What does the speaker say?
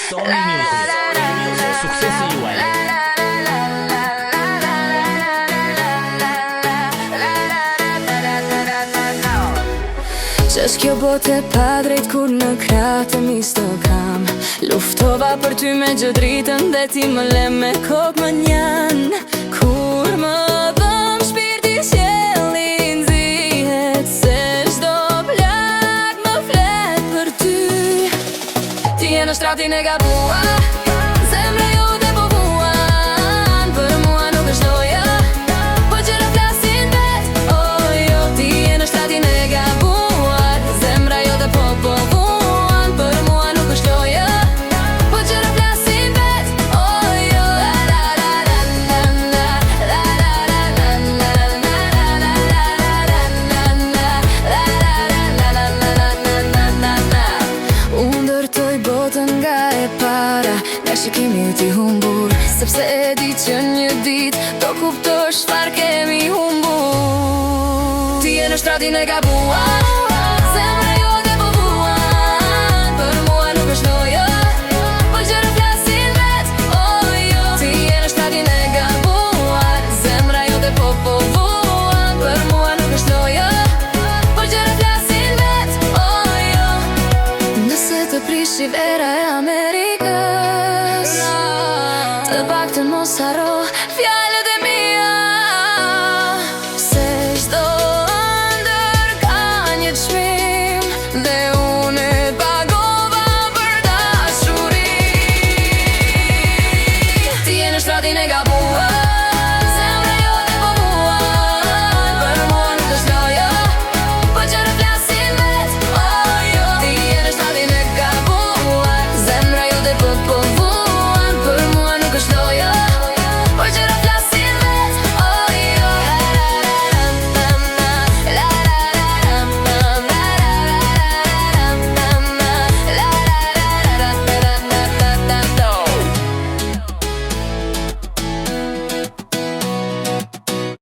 Sony Music, suksesi juaj. Qesh kjo bote pa drejt kur në krah të mi s'to kam. Luftova për ty me gjë dritën dhe ti më le me kokë më njan. Kur më dhëm shpirti sjellin zihet se çdo plak më flet për ty. Ti je në shtratin e gabuar, zemra jote po vuan. Për mua nuk është loja, po gjëra flasin vet. Oh jo, ti je në shtratin e gabuar, zemra jote po vuan. Për mua nuk është loja, po gjëra flasin vet. Oh jo, la la la la la la la la la la la la. Unë ndërtoj botën nga e para, nga shikimi ti humbur, sepse e di që një dit do kuptosh çfarë kemi humbur. Ti je në shtratin e gabuar, zemra jote po vuan. Për mua nuk është loja, po gjëra flasin vet. Oh jo, ti je në shtratin e gabuar, zemra jote po vuan. Për mua nuk është loja, po gjëra flasin vet. Oh jo, nëse të prishi vera e Amerikës, të paktën mos harro